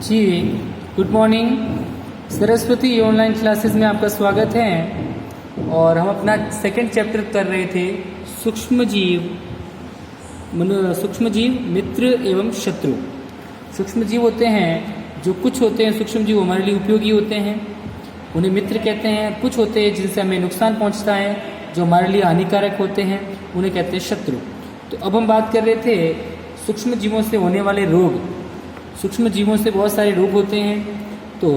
जी good morning. Saraswati online classes में आपका स्वागत है। और हम अपना सेकंड चैप्टर कर रहे थे सूक्ष्म जीव मित्र एवं शत्रु। सूक्ष्म जीव होते हैं जो कुछ होते हैं सूक्ष्म जीव हमारे लिए उपयोगी होते हैं, उन्हें मित्र कहते हैं। कुछ होते हैं जिनसे हमें नुकसान पहुंचता है, जो हमारे लिए हानिकारक होते हैं, उन्हें कहते हैं शत्रु। तो अब हम बात कर रहे थे सूक्ष्म जीवों से होने वाले रोग। सूक्ष्म जीवों से बहुत सारे रोग होते हैं। तो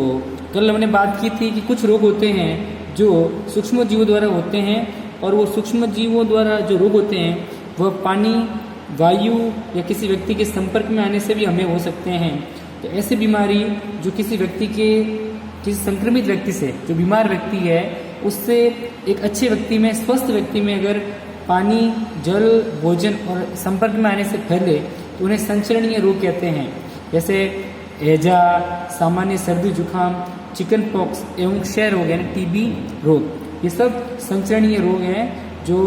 कल हमने बात की थी कि कुछ रोग होते हैं जो सूक्ष्म जीवों द्वारा होते हैं, और वो सूक्ष्म जीवों द्वारा जो रोग होते हैं वह पानी, वायु या किसी व्यक्ति के संपर्क में आने से भी हमें हो सकते हैं। तो ऐसी बीमारी जो किसी संक्रमित व्यक्ति से, जो बीमार व्यक्ति है, उससे एक अच्छे व्यक्ति में, स्वस्थ व्यक्ति में अगर पानी, जल, भोजन और संपर्क में आने से फैले तो उन्हें संचरणीय रोग कहते हैं। जैसे हैजा, सामान्य सर्दी जुकाम, चिकन पॉक्स एवं क्षय रोग यानी टीबी रोग, ये सब संचरणीय रोग हैं जो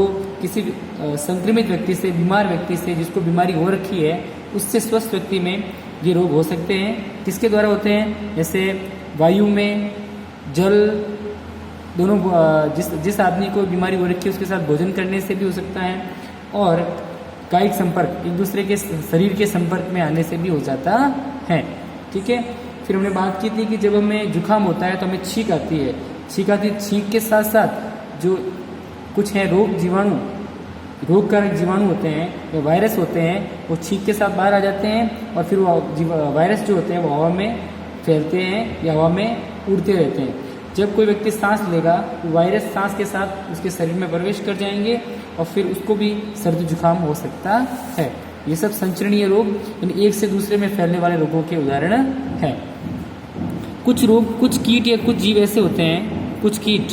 किसी संक्रमित व्यक्ति से, बीमार व्यक्ति से, जिसको बीमारी हो रखी है, उससे स्वस्थ व्यक्ति में ये रोग हो सकते हैं। किसके द्वारा होते हैं? जैसे वायु में, जल, दोनों, जिस आदमी को बीमारी हो रखी है उसके साथ भोजन करने से भी हो सकता है, और कायिक संपर्क, एक दूसरे के शरीर के संपर्क में आने से भी हो जाता है। ठीक है। फिर हमने बात की थी कि जब हमें जुकाम होता है तो हमें छींक आती है। छींक के साथ साथ जो कुछ है रोग कारक जीवाणु होते हैं या वायरस होते हैं, वो छींक के साथ बाहर आ जाते हैं, और फिर वो वायरस जो होते हैं वो हवा में फैलते हैं या हवा में उड़ते रहते हैं। जब कोई व्यक्ति सांस लेगा तो वायरस सांस के साथ उसके शरीर में प्रवेश कर जाएंगे और फिर उसको भी सर्दी जुकाम हो सकता है। ये सब संचरणीय रोग, यानी एक से दूसरे में फैलने वाले रोगों के उदाहरण हैं। कुछ रोग, कुछ कीट या कुछ जीव ऐसे होते हैं, कुछ कीट,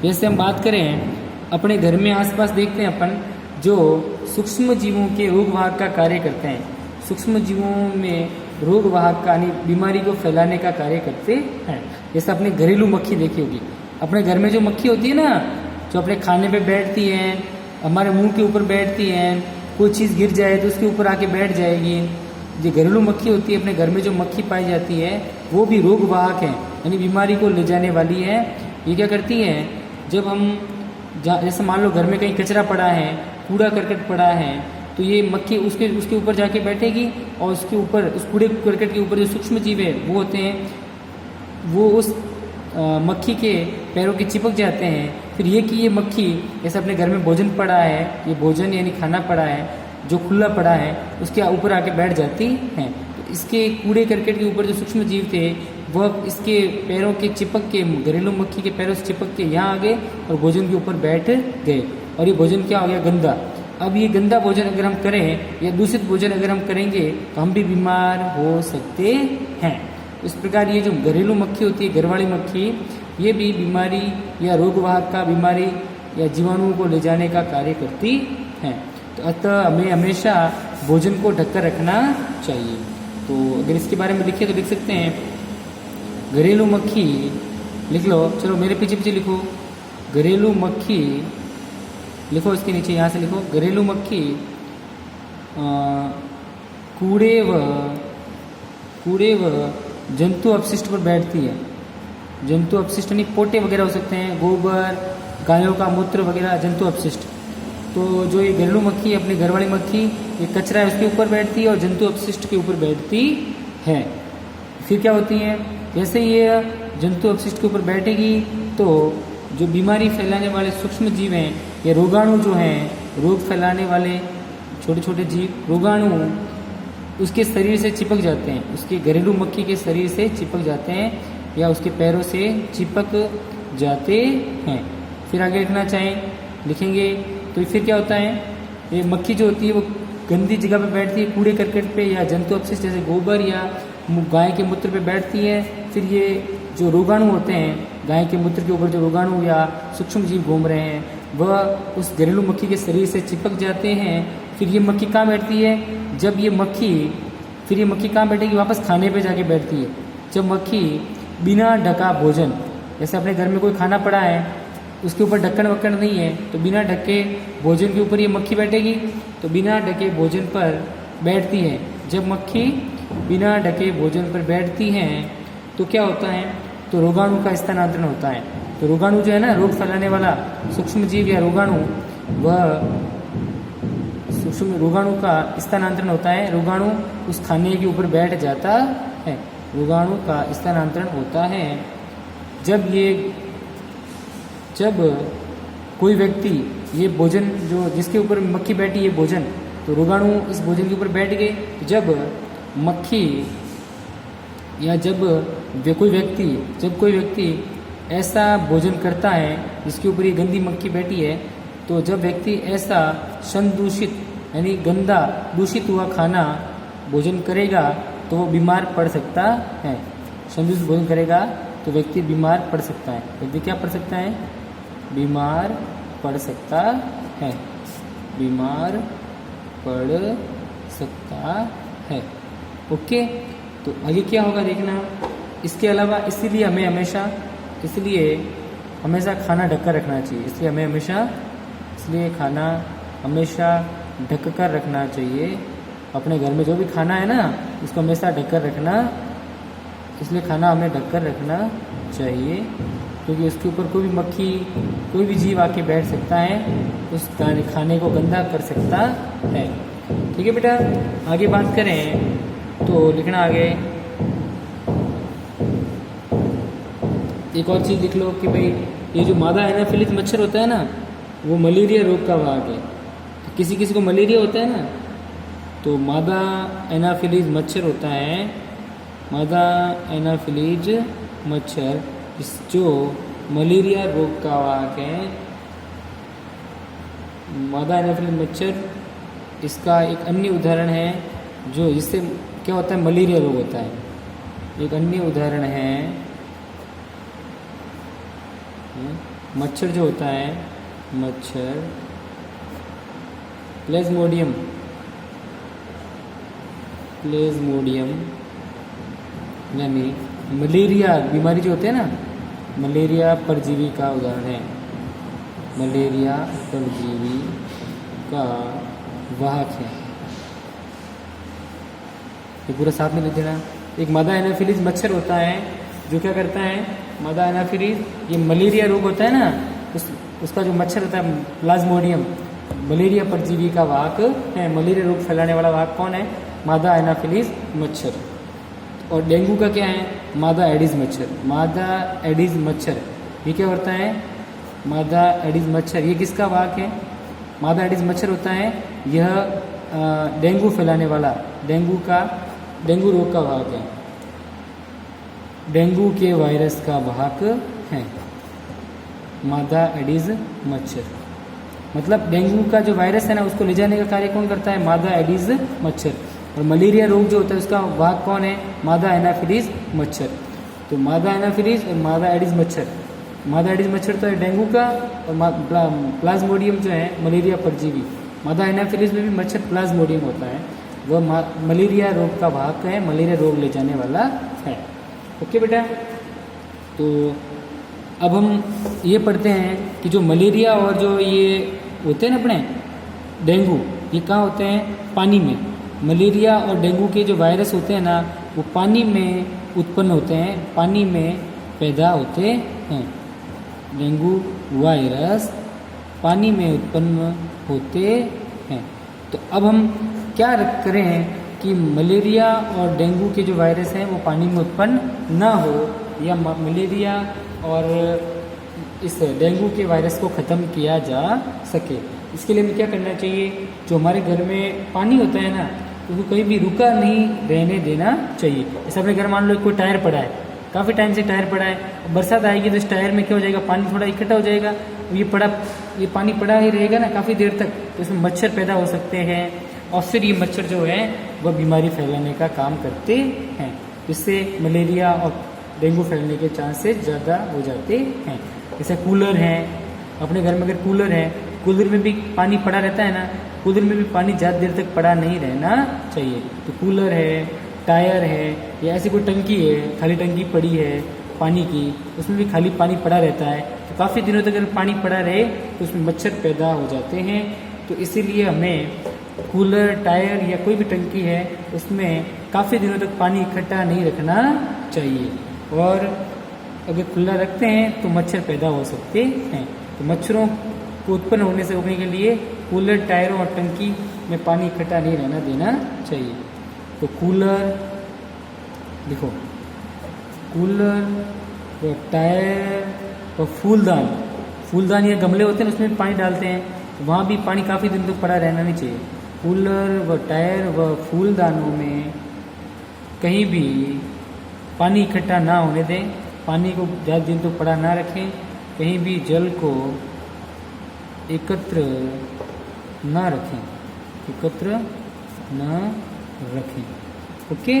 जैसे हम बात करें अपने घर में आसपास देखते हैं अपन, जो सूक्ष्म जीवों के रोग वाहक का कार्य करते हैं। सूक्ष्म जीवों में रोग वाहक का यानी बीमारी को फैलाने का कार्य करते हैं। जैसे अपने घरेलू मक्खी देखी होगी। अपने घर में जो मक्खी होती है ना, जो अपने खाने पे बैठती है, हमारे मुंह के ऊपर बैठती है, कोई चीज़ गिर जाए तो उसके ऊपर आके बैठ जाएगी। जो घरेलू मक्खी होती है, अपने घर में जो मक्खी पाई जाती है, वो भी रोग वाहक है, यानी बीमारी को ले जाने वाली है। ये क्या करती है? जब हम जैसे मान लो घर में कहीं कचरा पड़ा है, कूड़ा करकट पड़ा है, तो ये मक्खी उसके ऊपर जाके बैठेगी, और उसके ऊपर, उस कूड़े करकट के ऊपर जो सूक्ष्म जीव है वो होते हैं, वो उस मक्खी के पैरों के चिपक जाते हैं। फिर ये मक्खी, जैसे अपने घर में भोजन पड़ा है, ये भोजन यानी खाना पड़ा है जो खुला पड़ा है, उसके ऊपर आके बैठ जाती हैं। तो इसके कूड़े करकट के ऊपर जो सूक्ष्म जीव थे वह इसके पैरों के चिपक के, घरेलू मक्खी के पैरों से चिपक के यहाँ आ गए और भोजन के ऊपर बैठ गए, और ये भोजन क्या हो गया? गंदा। अब ये गंदा भोजन अगर हम करें या दूषित भोजन अगर हम करेंगे तो हम भी बीमार हो सकते हैं। इस प्रकार ये जो घरेलू मक्खी होती है, घरवाली मक्खी, ये भी बीमारी या रोगवाहक का, बीमारी या जीवाणुओं को ले जाने का कार्य करती हैं। तो अतः हमें हमेशा भोजन को ढककर रखना चाहिए। तो अगर इसके बारे में लिखे तो लिख सकते हैं, घरेलू मक्खी लिख लो, चलो मेरे पीछे पीछे लिखो, घरेलू मक्खी लिखो, इसके नीचे यहाँ से लिखो, घरेलू मक्खी कूड़े व जंतु अपशिष्ट पर बैठती है। जंतु अपशिष्ट यानी पोटे वगैरह हो सकते हैं, गोबर, गायों का मूत्र वगैरह, जंतु अपशिष्ट। तो जो ये घरेलू मक्खी, अपनी घरवाली मक्खी, ये कचरा है उसके ऊपर बैठती है और जंतु अपशिष्ट के ऊपर बैठती है। फिर क्या होती है? जैसे ये जंतु अपशिष्ट के ऊपर बैठेगी तो जो बीमारी फैलाने वाले सूक्ष्म जीव हैं, ये रोगाणु जो हैं, रोग फैलाने वाले छोटे छोटे जीव, रोगाणु उसके शरीर से चिपक जाते हैं, उसके घरेलू मक्खी के शरीर से चिपक जाते हैं या उसके पैरों से चिपक जाते हैं। फिर आगे लिखना चाहें लिखेंगे तो फिर क्या होता है? ये मक्खी जो होती है वो गंदी जगह पे बैठती है, कूड़े करकट पे या जंतु अपशिष्ट जैसे गोबर या गाय के मूत्र पे बैठती है। फिर ये जो रोगाणु होते हैं, गाय के मूत्र के ऊपर जो रोगाणु या सूक्ष्म जीव घूम रहे हैं, वह उस घरेलू मक्खी के शरीर से चिपक जाते हैं। फिर ये मक्खी कहाँ बैठती है? जब ये मक्खी कहाँ बैठेगी? वापस खाने पे जाके बैठती है। जब मक्खी बिना ढका भोजन, जैसे अपने घर में कोई खाना पड़ा है, उसके ऊपर ढक्कन वक्कन नहीं है, तो बिना ढके भोजन के ऊपर ये मक्खी बैठेगी, तो बिना ढके भोजन पर बैठती है। जब मक्खी बिना ढके भोजन पर बैठती हैं तो क्या होता है, तो रोगाणु का स्थानांतरण होता है। तो रोगाणु जो है ना, रोग फैलाने वाला सूक्ष्म जीव या रोगाणु, वह सूक्ष्म रोगाणु का स्थानांतरण होता है। रोगाणु उस खाने के ऊपर बैठ जाता है, रोगाणु का स्थानांतरण होता है। जब कोई व्यक्ति ये भोजन जो जिसके ऊपर मक्खी बैठी है भोजन, तो रोगाणु इस भोजन के ऊपर बैठ गए। जब मक्खी या जब कोई व्यक्ति ऐसा भोजन करता है जिसके ऊपर ये गंदी मक्खी बैठी है, तो जब व्यक्ति ऐसा संदूषित यानी गंदा दूषित हुआ खाना भोजन करेगा तो वो बीमार पड़ सकता है। संदूषित भोजन करेगा तो व्यक्ति बीमार पड़ सकता है। व्यक्ति क्या पड़ सकता है? बीमार पड़ सकता है, बीमार पड़ सकता है। ओके, तो आगे क्या होगा देखना। इसके अलावा इसलिए हमेशा खाना ढककर रखना चाहिए। इसलिए खाना हमेशा ढककर रखना चाहिए। अपने घर में जो भी खाना है ना, उसको हमेशा ढककर रखना। इसलिए खाना हमें ढककर रखना चाहिए, क्योंकि उसके ऊपर कोई भी मक्खी, कोई भी जीव आके बैठ सकता है, उस खाने को गंदा कर सकता है। ठीक है बेटा, आगे बात करें तो लिखना आगे। एक और चीज़ लिख लो कि भाई ये जो मादा एनाफिलिस मच्छर होता है ना, वो मलेरिया रोग का वाहक है। तो किसी किसी को मलेरिया होता है ना, तो मादा एनाफिलिस मच्छर होता है। मादा एनाफिलिस मच्छर जो मलेरिया रोग का वाहक है। मादा एनाफिलिस मच्छर इसका एक अन्य उदाहरण है, जो जिससे क्या होता है, मलेरिया रोग होता है। एक अन्य उदाहरण है मच्छर जो होता है, मच्छर प्लेज्मोडियम यानी मलेरिया बीमारी जो होते हैं ना, मलेरिया परजीवी का उदाहरण है। मलेरिया परजीवी का वाहक है। ये पूरा साथ में लिख देना। एक मादा एनाफिलिस मच्छर होता है जो क्या करता है, मादा एनाफिलिस ये मलेरिया रोग होता है ना, उसका जो मच्छर होता है प्लाज्मोडियम, मलेरिया परजीवी का वाहक है। मलेरिया रोग फैलाने वाला वाहक कौन है? मादा एनाफिलिस मच्छर। और डेंगू का क्या है? मादा एडिस मच्छर। मादा एडिस मच्छर ये क्या करता है? मादा एडिस मच्छर ये किसका वाहक है? मादा एडिस मच्छर होता है, यह डेंगू फैलाने वाला, डेंगू रोग का वाहक है। डेंगू के वायरस का वाहक है मादा एडिस मच्छर। मतलब डेंगू का जो वायरस है ना, उसको ले जाने का कार्य कौन करता है? मादा एडिस मच्छर। और मलेरिया रोग जो होता है उसका वाहक कौन है? मादा एनाफिलिस मच्छर। तो मादा एनाफिलिस और मादा एडिस मच्छर। मादा एडिस मच्छर तो है डेंगू का, और प्लाज्मोडियम जो है मलेरिया परजीवी। मादा एनाफिलिस में भी मच्छर प्लाज्मोडियम होता है, वह मलेरिया रोग का वाहक है, मलेरिया रोग ले जाने वाला है। ओके बेटा, तो अब हम ये पढ़ते हैं कि जो मलेरिया और जो ये होते हैं ना अपने डेंगू, ये कहाँ होते हैं? पानी में। मलेरिया और डेंगू के जो वायरस होते हैं ना, वो पानी में उत्पन्न होते हैं, पानी में पैदा होते हैं। डेंगू वायरस पानी में उत्पन्न होते हैं। तो अब हम क्या करें कि मलेरिया और डेंगू के जो वायरस हैं वो पानी में उत्पन्न ना हो, या मलेरिया और इस डेंगू के वायरस को ख़त्म किया जा सके। इसके लिए हमें क्या करना चाहिए? जो हमारे घर में पानी होता है ना, उसको कहीं भी रुका नहीं रहने देना चाहिए। जैसे अपने घर मान लो कोई टायर पड़ा है, काफ़ी टाइम से टायर पड़ा है, बरसात आएगी तो इस टायर में क्या हो जाएगा? पानी थोड़ा इकट्ठा हो जाएगा। ये पानी पड़ा ही रहेगा ना काफ़ी देर तक, तो इसमें मच्छर पैदा हो सकते हैं, और फिर ये मच्छर जो है वह बीमारी फैलाने का काम करते हैं, जिससे मलेरिया और डेंगू फैलने के चांसेस ज़्यादा हो जाते हैं। जैसे कूलर है, अपने घर में अगर कूलर है, कूलर में भी पानी पड़ा रहता है ना, कूलर में भी पानी ज़्यादा देर तक पड़ा नहीं रहना चाहिए। तो कूलर है, टायर है, या ऐसी कोई टंकी है, खाली टंकी पड़ी है पानी की, उसमें भी खाली पानी पड़ा रहता है, तो काफ़ी दिनों तक अगर पानी पड़ा रहे तो उसमें मच्छर पैदा हो जाते हैं। तो इसीलिए हमें कूलर, टायर या कोई भी टंकी है उसमें काफ़ी दिनों तक पानी इकट्ठा नहीं रखना चाहिए, और अगर खुला रखते हैं तो मच्छर पैदा हो सकते हैं। तो मच्छरों को उत्पन्न होने से रोकने के लिए कूलर, टायरों और टंकी में पानी इकट्ठा नहीं रहना देना चाहिए। तो कूलर देखो, कूलर व टायर व फूलदान या गमले होते हैं ना, उसमें पानी डालते हैं, तो वहाँ भी पानी काफ़ी दिन तक पड़ा रहना नहीं चाहिए। कूलर व टायर व फूलदानों में कहीं भी पानी इकट्ठा ना होने दें, पानी को ज़्यादा दिन तक पड़ा ना रखें, कहीं भी जल को एकत्र ना रखें, एकत्र ना रखें। ओके।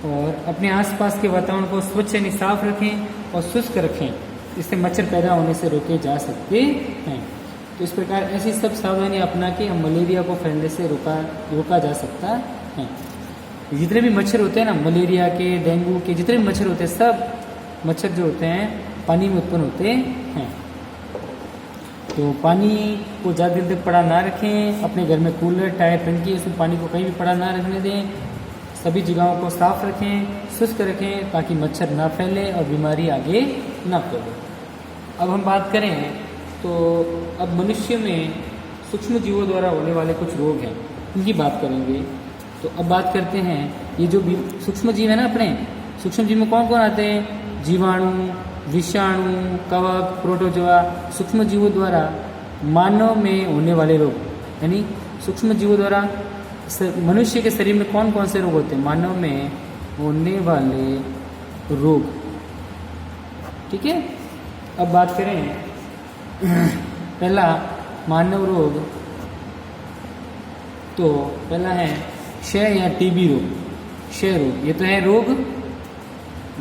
और अपने आसपास के वातावरण को स्वच्छ यानी साफ रखें और शुष्क रखें, इससे मच्छर पैदा होने से रोके जा सकते हैं। तो इस प्रकार ऐसी सब सावधानी अपना के हम मलेरिया को फैलने से रोका जा सकता है। जितने भी मच्छर होते हैं ना, मलेरिया के, डेंगू के, जितने भी मच्छर होते हैं, सब मच्छर जो होते हैं पानी में उत्पन्न होते हैं। तो पानी को ज़्यादा दिन तक पड़ा ना रखें, अपने घर में कूलर, टायर, टंकी, इसमें पानी को कहीं भी पड़ा ना रखने दें, सभी जगहों को साफ रखें, शुष्क रखें, ताकि मच्छर ना फैले और बीमारी आगे ना फैले। अब हम बात करें तो अब मनुष्य में सूक्ष्म जीवों द्वारा होने वाले कुछ रोग हैं, उनकी बात करेंगे। तो अब बात करते हैं, ये जो सूक्ष्म जीव है ना, अपने सूक्ष्म जीव में कौन कौन आते हैं? जीवाणु, विषाणु, कवक, प्रोटोजोआ। सूक्ष्म जीवों द्वारा मानव में होने वाले रोग, यानी सूक्ष्म जीवों द्वारा मनुष्य के शरीर में कौन कौन से रोग होते हैं? मानव में होने वाले रोग। ठीक है। अब बात करें पहला मानव रोग, तो पहला है क्षय या टीबी रोग। क्षय रोग, ये तो है रोग,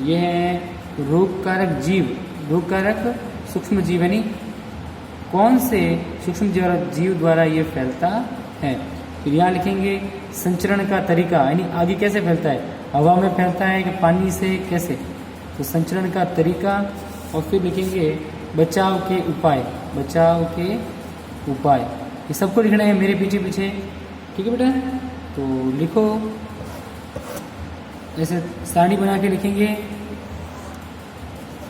ये है रोगकारक जीव, रोगकारक सूक्ष्म जीव, यानी कौन से सूक्ष्म जीव द्वारा ये फैलता है? फिर यहाँ लिखेंगे संचरण का तरीका, यानी आगे कैसे फैलता है, हवा में फैलता है कि पानी से, कैसे? तो संचरण का तरीका। और फिर लिखेंगे बचाव के उपाय, बचाव के उपाय। ये सबको लिखना है मेरे पीछे पीछे, ठीक है बेटा? तो लिखो, ऐसे सारणी बना के लिखेंगे।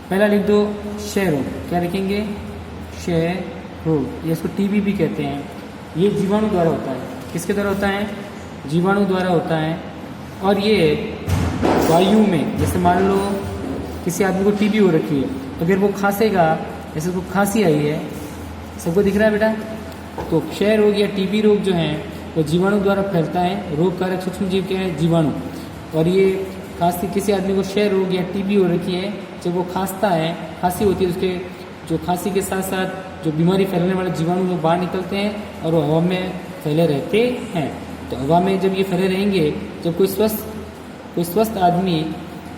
पहला लिख दो क्षय रोग, क्या लिखेंगे? क्षय रोग, ये इसको टीबी भी कहते हैं। ये जीवाणु द्वारा होता है। किसके द्वारा होता है? जीवाणु द्वारा होता है। और ये वायु में, जैसे मान लो किसी आदमी को टीबी हो रखी है, अगर वो खांसेगा, जैसे उसको खांसी आई है, सबको दिख रहा है बेटा? तो क्षय रोग या टीबी रोग जो है वो जीवाणु द्वारा फैलता है। रोगकारक सूक्ष्म जीव क्या है? जीवाणु। और ये खांसी, किसी आदमी को क्षय रोग या टीबी हो रखी है, जब वो खांसता है, खांसी होती है, उसके जो खांसी के साथ साथ जो बीमारी फैलाने वाले जीवाणु वो बाहर निकलते हैं और वो हवा में फैले रहते हैं। तो हवा में जब ये फैले रहेंगे, जब कोई स्वस्थ आदमी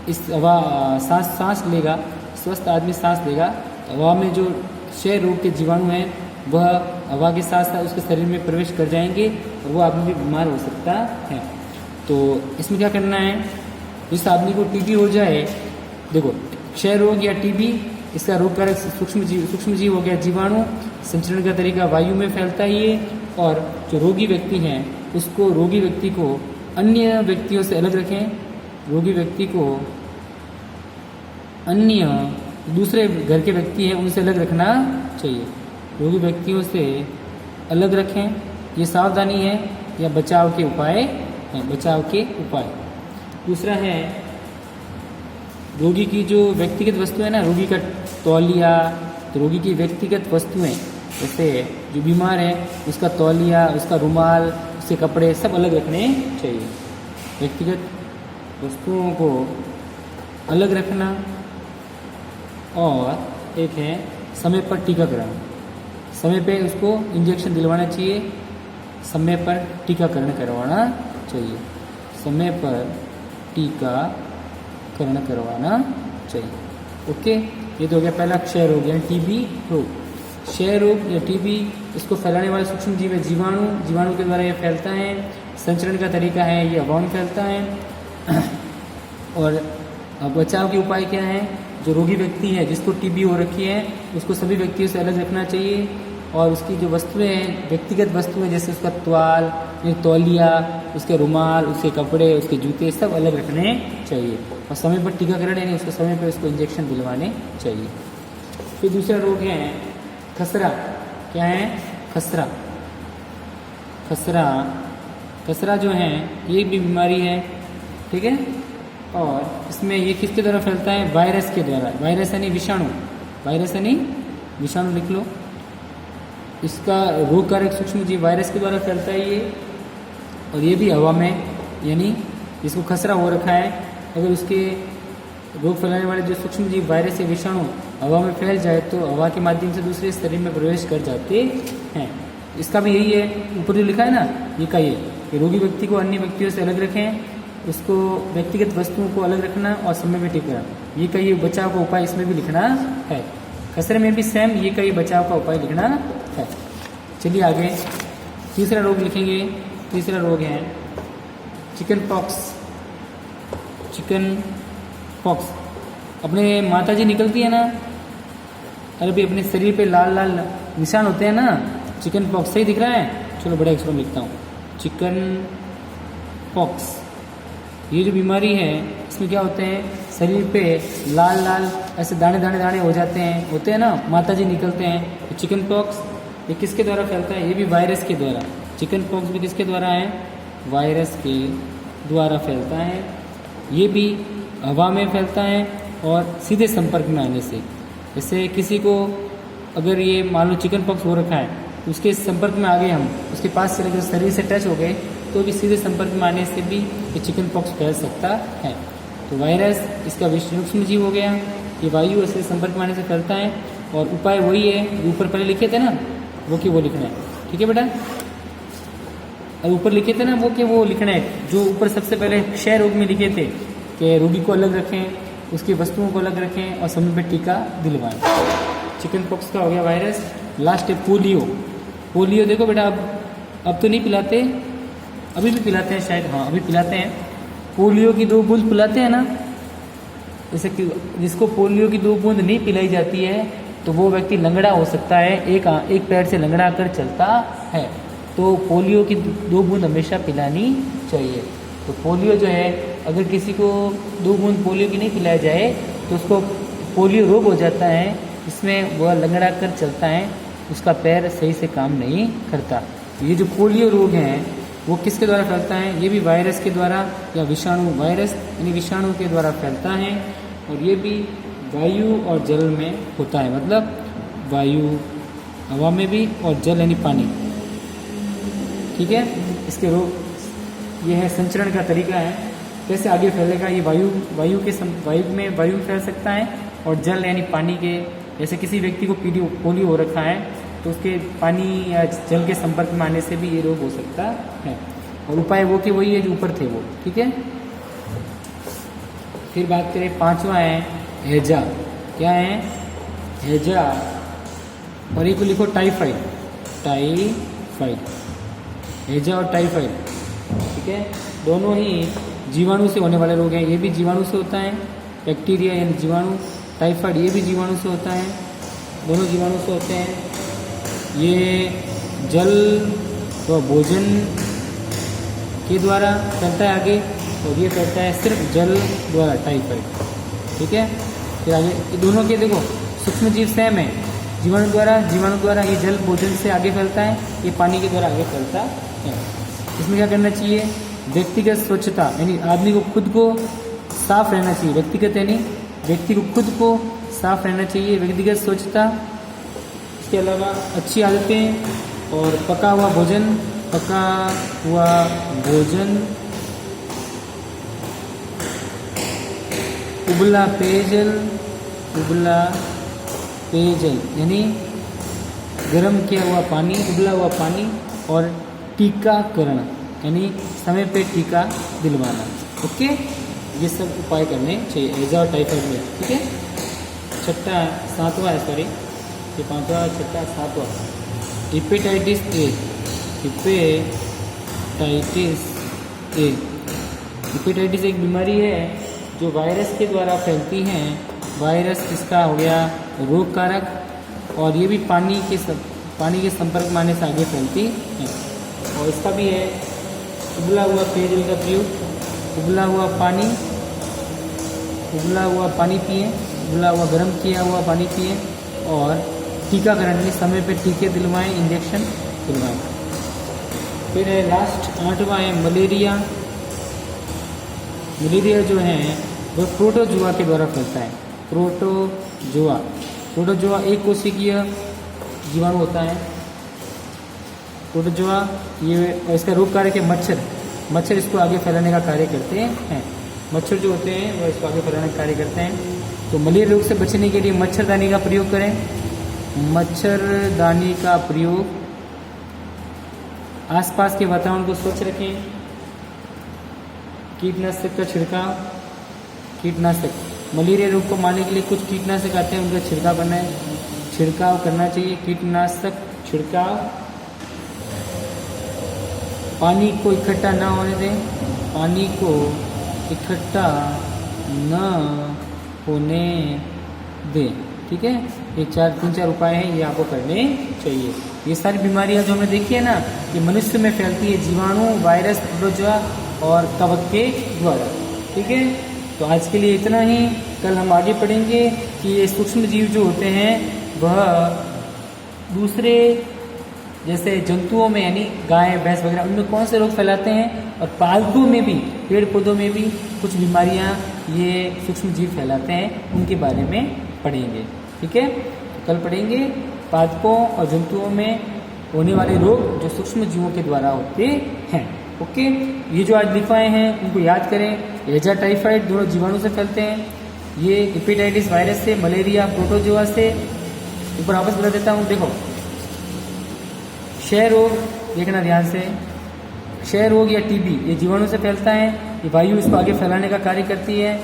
इस हवा सांस लेगा, स्वस्थ आदमी सांस लेगा, तो हवा में जो क्षय रोग के जीवाणु हैं वह हवा के साथ साथ उसके शरीर में प्रवेश कर जाएंगे और वो आदमी भी बीमार हो सकता है। तो इसमें क्या करना है? जिस आदमी को टीबी हो जाए, देखो क्षय रोग या टीबी, इसका रोगकारक सूक्ष्म जीव हो गया जीवाणु। संचरण का तरीका वायु में फैलता ही है। और जो रोगी व्यक्ति हैं उसको, रोगी व्यक्ति को अन्य व्यक्तियों से अलग रखें। रोगी व्यक्ति को अन्य दूसरे घर के व्यक्ति हैं उनसे अलग रखना चाहिए। रोगी व्यक्तियों से अलग रखें, ये सावधानी है या बचाव के उपाय हैं, बचाव के उपाय। दूसरा है रोगी की जो व्यक्तिगत वस्तु है ना, रोगी का तौलिया, तो रोगी की व्यक्तिगत वस्तुएं, जैसे जो बीमार है उसका तौलिया, उसका रुमाल, उसके कपड़े सब अलग रखने चाहिए। व्यक्तिगत वस्तुओं को अलग रखना। और एक है समय पर टीकाकरण, समय पे उसको इंजेक्शन दिलवाना चाहिए, समय पर टीकाकरण करवाना चाहिए, समय पर टीकाकरण करवाना चाहिए। ओके, ये तो हो गया पहला क्षय रोग यानी टीबी रोग। क्षय रोग या टीबी, इसको फैलाने वाले सूक्ष्म जीव है जीवाणु, जीवाणु के द्वारा ये फैलता है। संचरण का तरीका है ये हवा में फैलता है। और बचाव के उपाय क्या है? जो रोगी व्यक्ति है जिसको टीबी हो रखी है उसको सभी व्यक्तियों से अलग रखना चाहिए। और उसकी जो वस्तुएं हैं, व्यक्तिगत वस्तुएं, जैसे उसका त्वाल, ये तौलिया, उसके रुमाल, उसके कपड़े, उसके जूते सब अलग रखने चाहिए और समय पर टीकाकरण यानी उसके समय पर उसको इंजेक्शन दिलवाने चाहिए। फिर दूसरा रोग है खसरा। क्या है? खसरा। खसरा, खसरा जो है ये भी बीमारी है, ठीक है। और इसमें ये किसके द्वारा फैलता है? वायरस के द्वारा। वायरस यानी विषाणु, वायरस यानी विषाणु लिख लो। इसका रोग कारक सूक्ष्म जीव वायरस के द्वारा फैलता है ये, और ये भी हवा में, यानी जिसको खसरा हो रखा है, अगर उसके रोग फैलाने वाले जो सूक्ष्म जीव वायरस या विषाणु हवा में फैल जाए तो हवा के माध्यम से दूसरे शरीर में प्रवेश कर जाते हैं। इसका भी यही है, ऊपर जो लिखा है ना, ये का ये कि रोगी व्यक्ति को अन्य व्यक्तियों से अलग रखें, उसको व्यक्तिगत वस्तुओं को अलग रखना और समय में टीका, ये का ये बचाव का उपाय इसमें भी लिखना है। खसरे में भी सेम ये का ये बचाव का उपाय लिखना है। चलिए आगे तीसरा रोग लिखेंगे। तीसरा रोग है चिकन पॉक्स। चिकन पॉक्स अपने माता जी निकलती है ना, अरे भी अपने शरीर पे लाल लाल निशान होते हैं ना, चिकन पॉक्स। सही दिख रहा है? चलो बड़े अक्षरों में लिखता हूँ, चिकन पॉक्स। ये जो बीमारी है इसमें क्या होते हैं, शरीर पे लाल लाल ऐसे दाने दाने दाने हो जाते हैं, होते हैं ना, माता जी निकलते हैं। तो चिकन पॉक्स ये किसके द्वारा फैलता है? ये भी वायरस के द्वारा। चिकन पॉक्स भी किसके द्वारा है? वायरस के द्वारा फैलता है। ये भी हवा में फैलता है और सीधे संपर्क में आने से। जैसे किसी को अगर ये मान लो चिकन पॉक्स हो रखा है, उसके संपर्क में आ गए हम, उसके पास से लेकर शरीर से टच हो गए, तो भी सीधे संपर्क में आने से भी ये चिकन पॉक्स फैल सकता है। तो वायरस इसका सूक्ष्म जीव हो गया, ये वायु से संपर्क में आने से फैलता है। और उपाय वही है जो ऊपर पहले लिखे थे ना, वो कि वो लिखना है, ठीक है बेटा। और ऊपर लिखे थे ना वो कि वो लिखना है, जो ऊपर सबसे पहले क्षय रोग में लिखे थे कि रोगी को अलग रखें, उसकी वस्तुओं को अलग रखें और समय पर टीका दिलवाएं। चिकन पॉक्स का हो गया वायरस। लास्ट है पोलियो। पोलियो देखो बेटा, अब तो नहीं पिलाते, अभी भी पिलाते हैं शायद, हाँ अभी पिलाते हैं। पोलियो की 2 बूंद पिलाते हैं ना, जैसे कि जिसको पोलियो की 2 बूंद नहीं पिलाई जाती है तो वो व्यक्ति लंगड़ा हो सकता है, एक पैर से लंगड़ा कर चलता है। तो पोलियो की 2 बूंद हमेशा पिलानी चाहिए। तो पोलियो जो है, अगर किसी को 2 बूंद पोलियो की नहीं पिलाया जाए तो उसको पोलियो रोग हो जाता है, इसमें वह लंगड़ा कर चलता है, उसका पैर सही से काम नहीं करता। ये जो पोलियो रोग है वो किसके द्वारा फैलता है? ये भी वायरस के द्वारा या विषाणु, वायरस यानी विषाणु के द्वारा फैलता है। और ये भी वायु और जल में होता है, मतलब वायु हवा में भी और जल यानी पानी, ठीक है। इसके रोग ये है, संचरण का तरीका है, कैसे आगे फैलेगा ये वायु में वायु फैल सकता है और जल यानी पानी के, जैसे किसी व्यक्ति को पोलियो हो रखा है तो उसके पानी या जल के संपर्क में आने से भी ये रोग हो सकता है। और उपाय वो कि वही है जो ऊपर थे वो, ठीक है। फिर बात करें, 5वां है हैजा। क्या है? हैजा। और एक को लिखो टाइफाइड। टाइफाइड, हैजा और टाइफाइड, ठीक है। दोनों ही जीवाणु से होने वाले रोग हैं। ये भी जीवाणु से होता है, बैक्टीरिया यानी जीवाणु। टाइफाइड ये भी जीवाणु से होता है, दोनों जीवाणु से होते हैं। ये जल व भोजन के द्वारा फैलता है आगे, और ये फैलता है सिर्फ जल द्वारा, टाइफाइड, ठीक है। फिर आगे ये दोनों के देखो सूक्ष्म जीव सेम है, जीवाणु द्वारा ये जल भोजन से आगे फैलता है, ये पानी के द्वारा आगे फैलता है। इसमें क्या करना चाहिए? व्यक्तिगत स्वच्छता, यानी आदमी को खुद को साफ रहना चाहिए। व्यक्तिगत यानी व्यक्ति को खुद को साफ रहना चाहिए, व्यक्तिगत स्वच्छता। इसके अलावा अच्छी आदतें और पका हुआ भोजन, उबला पेयजल यानी गर्म किया हुआ पानी, उबला हुआ पानी, और टीकाकरण यानी समय पे टीका दिलवाना। ओके, ये सब उपाय करने चाहिए हैजा और टाइफाइड में, ठीक है। 7वां है, सॉरी ये 5वां, 6वां, 7वां हेपेटाइटिस ए। हेपेटाइटिस एक बीमारी है जो वायरस के द्वारा फैलती है। वायरस इसका हो गया रोग कारक, और ये भी पानी के संपर्क में आने से आगे फैलती है। और इसका भी है उबला हुआ पेयजल का प्रयोग, उबला हुआ पानी पिए, उबला हुआ गर्म किया हुआ पानी पिए और टीकाकरण में समय पे टीके दिलवाएं, इंजेक्शन दिलवाएं। फिर है लास्ट 8वां है मलेरिया। मलेरिया जो है वह प्रोटोजुआ के द्वारा फैलता है। प्रोटोजुआ एक कोशिकीय जीवाणु होता है। प्रोटोजुआ ये इसका रोग कारक है मच्छर इसको आगे फैलाने का कार्य करते हैं। मच्छर जो होते हैं वह इसको आगे फैलाने का कार्य करते हैं। तो मलेरिया रोग से बचने के लिए मच्छरदानी का प्रयोग करें। मच्छरदानी का प्रयोग, आसपास के वातावरण को स्वच्छ रखें। कीटनाशक का छिड़काव, मलेरिया रोग को मारने के लिए कुछ कीटनाशक आते हैं, उनका छिड़काव करना चाहिए। कीटनाशक छिड़काव, पानी को इकट्ठा ना होने दें, पानी को इकट्ठा न होने दें। ठीक है, ये 3-4 उपाय हैं, ये आपको करने चाहिए। ये सारी बीमारियां जो हमने देखी है ना, ये मनुष्य में फैलती है जीवाणु, वायरस, प्रोटोजुआ और कवक के द्वारा। ठीक है, तो आज के लिए इतना ही। कल हम आगे पढ़ेंगे कि ये सूक्ष्म जीव जो होते हैं वह दूसरे जैसे जंतुओं में यानी गाय, भैंस वगैरह उनमें कौन से रोग फैलाते हैं, और पालतू में भी, पेड़ पौधों में भी कुछ बीमारियां ये सूक्ष्म जीव फैलाते हैं, उनके बारे में पढ़ेंगे। ठीक है, कल पढ़ेंगे पादपों और जंतुओं में होने वाले रोग जो सूक्ष्म जीवों के द्वारा होते हैं। ओके, ये जो आज लिखवाए हैं उनको याद करें। हैजा, टाइफाइड दोनों जीवाणु से फैलते हैं। ये हेपेटाइटिस वायरस से, मलेरिया प्रोटोजुआ से। ऊपर वापस बता देता हूँ, देखो क्षय रोग, देखना ध्यान से, क्षय रोग या टीबी ये जीवाणु से फैलता है। ये वायु इसको आगे फैलाने का कार्य करती है।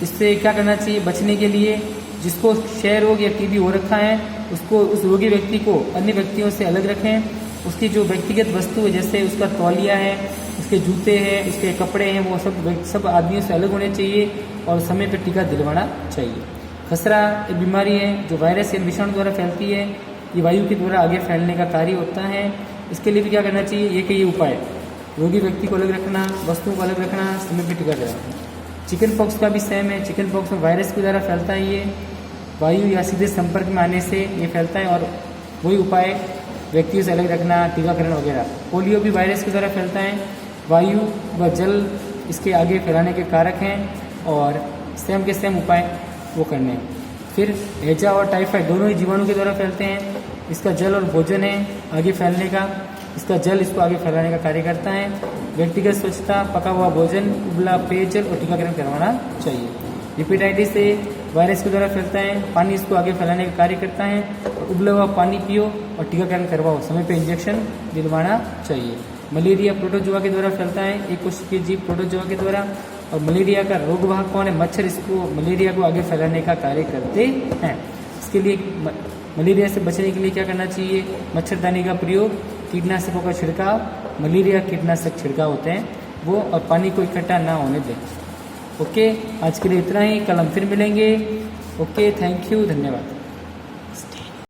इससे क्या करना चाहिए बचने के लिए? जिसको क्षय रोग या टीबी हो रखा है उसको, उस रोगी व्यक्ति को अन्य व्यक्तियों से अलग रखें। उसकी जो व्यक्तिगत वस्तु है, जैसे उसका तौलिया है, उसके जूते हैं, उसके कपड़े हैं, वो सब आदमियों से अलग होने चाहिए और समय पर टीका दिलवाना चाहिए। खसरा एक बीमारी है जो वायरस या विषाणु द्वारा फैलती है। ये वायु के द्वारा आगे फैलने का कार्य होता है। इसके लिए भी क्या करना चाहिए? ये उपाय, रोगी व्यक्ति को अलग रखना, वस्तुओं को अलग रखना, समय पर टीका दिलवाना। चिकन पॉक्स का भी सेम है। चिकन पॉक्स में वायरस के द्वारा फैलता है, ये वायु या सीधे संपर्क में आने से ये फैलता है, और वही उपाय व्यक्तियों से अलग रखना, टीकाकरण वगैरह। पोलियो भी वायरस के द्वारा फैलता है। वायु व जल इसके आगे फैलाने के कारक हैं और सेम के सेम उपाय वो करने हैं। फिर हैजा और टाइफाइड दोनों ही जीवाणु के द्वारा फैलते हैं। इसका जल और भोजन है आगे फैलने का, इसका जल इसको आगे फैलाने का कार्य करता है। व्यक्तिगत स्वच्छता, पका हुआ भोजन, उबला पेयजल और टीकाकरण करवाना चाहिए। हेपेटाइटिस से वायरस के द्वारा फैलता है, पानी इसको आगे फैलाने का कार्य करता है। उबला हुआ पानी पियो और टीकाकरण करवाओ, समय पे इंजेक्शन दिलवाना चाहिए। मलेरिया प्रोटोजुआ के द्वारा फैलता है, एक कोशिकीय जीव प्रोटोजुआ के द्वारा, और मलेरिया का रोगवाहक कौन है? मच्छर इसको, मलेरिया को आगे फैलाने का कार्य करते हैं। इसके लिए मलेरिया से बचने के लिए क्या करना चाहिए? मच्छरदानी का प्रयोग, कीटनाशकों का छिड़काव, मलेरिया कीटनाशक छिड़काव होते हैं वो, और पानी को इकट्ठा ना होने दें। ओके, आज के लिए इतना ही, कल हम फिर मिलेंगे। ओके, थैंक यू, धन्यवाद।